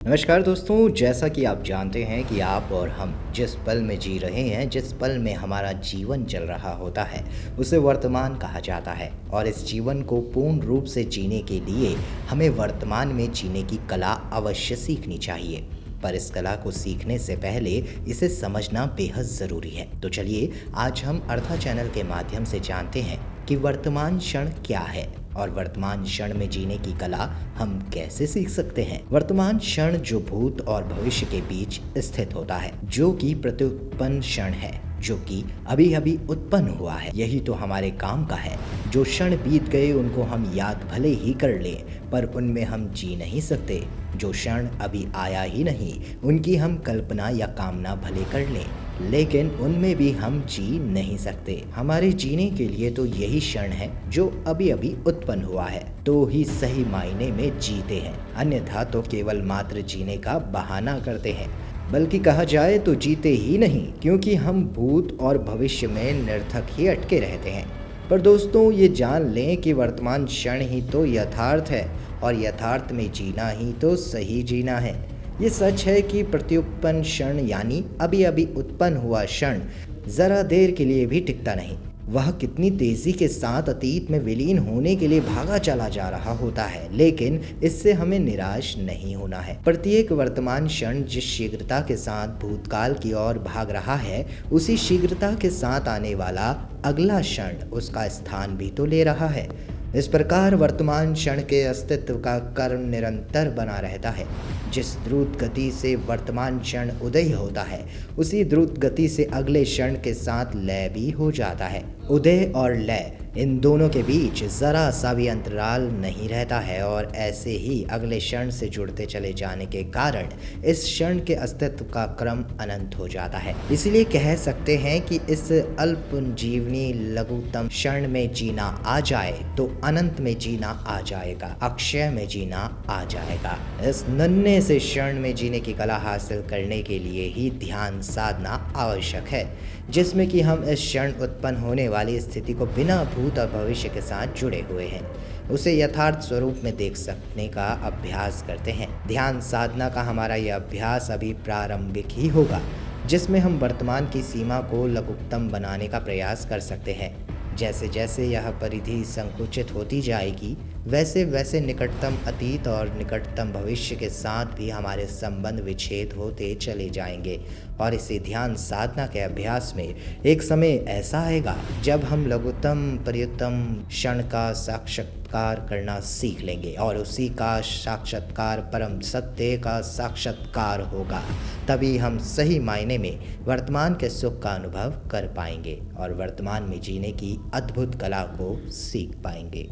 नमस्कार दोस्तों, जैसा कि आप जानते हैं कि आप और हम जिस पल में जी रहे हैं, जिस पल में हमारा जीवन चल रहा होता है, उसे वर्तमान कहा जाता है। और इस जीवन को पूर्ण रूप से जीने के लिए हमें वर्तमान में जीने की कला अवश्य सीखनी चाहिए। पर इस कला को सीखने से पहले इसे समझना बेहद ज़रूरी है। तो चलिए आज हम अर्था चैनल के माध्यम से जानते हैं कि वर्तमान क्षण क्या है और वर्तमान क्षण में जीने की कला हम कैसे सीख सकते हैं। वर्तमान क्षण जो भूत और भविष्य के बीच स्थित होता है, जो कि प्रत्युत्पन्न क्षण है, जो कि अभी अभी उत्पन्न हुआ है। यही तो हमारे काम का है। जो क्षण बीत गए उनको हम याद भले ही कर लें, पर उनमें हम जी नहीं सकते। जो क्षण अभी आया ही नहीं, उनकी हम कल्पना या कामना भले कर लें, लेकिन उनमें भी हम जी नहीं सकते। हमारे जीने के लिए तो यही क्षण है जो अभी अभी उत्पन्न हुआ है, तो ही सही मायने में जीते हैं। अन्यथा तो केवल मात्र जीने का बहाना करते हैं, बल्कि कहा जाए तो जीते ही नहीं, क्योंकि हम भूत और भविष्य में निरर्थक ही अटके रहते हैं। पर दोस्तों, ये जान लें कि वर्तमान क्षण ही तो यथार्थ है और यथार्थ में जीना ही तो सही जीना है। ये सच है कि प्रत्युत्पन्न क्षण यानी अभी अभी उत्पन्न हुआ क्षण ज़रा देर के लिए भी टिकता नहीं। वह कितनी तेज़ी के साथ अतीत में विलीन होने के लिए भागा चला जा रहा होता है, लेकिन इससे हमें निराश नहीं होना है। प्रत्येक वर्तमान क्षण जिस शीघ्रता के साथ भूतकाल की ओर भाग रहा है, उसी शीघ्रता के साथ आने वाला अगला क्षण उसका स्थान भी तो ले रहा है। इस प्रकार वर्तमान क्षण के अस्तित्व का कर्म निरंतर बना रहता है। जिस द्रुत गति से वर्तमान क्षण उदय होता है, उसी द्रुत गति से अगले क्षण के साथ लय भी हो जाता है। उदय और लय, इन दोनों के बीच ज़रा सा भी अंतराल नहीं रहता है, और ऐसे ही अगले क्षण से जुड़ते चले जाने के कारण इस क्षण के अस्तित्व का क्रम अनंत हो जाता है। इसलिए कह सकते हैं कि इस अल्प जीवनी लघुतम क्षण में जीना आ जाए तो अनंत में जीना आ जाएगा, अक्षय में जीना आ जाएगा। इस नन्हे से क्षण में जीने की कला हासिल करने के लिए ही ध्यान साधना आवश्यक है, जिसमें कि हम इस क्षण उत्पन्न होने वाली स्थिति को बिना भूत और भविष्य के साथ जुड़े हुए हैं, उसे यथार्थ स्वरूप में देख सकने का अभ्यास करते हैं। ध्यान साधना का हमारा यह अभ्यास अभी प्रारंभिक ही होगा, जिसमें हम वर्तमान की सीमा को लघुतम बनाने का प्रयास कर सकते हैं। जैसे जैसे यह परिधि संकुचित होती जाएगी, वैसे वैसे निकटतम अतीत और निकटतम भविष्य के साथ भी हमारे संबंध विच्छेद होते चले जाएंगे। और इसी ध्यान साधना के अभ्यास में एक समय ऐसा आएगा जब हम लघुतम प्रयुतम क्षण का साक्षात्कार करना सीख लेंगे, और उसी का साक्षात्कार परम सत्य का साक्षात्कार होगा। तभी हम सही मायने में वर्तमान के सुख का अनुभव कर पाएंगे और वर्तमान में जीने की अद्भुत कला को सीख पाएंगे।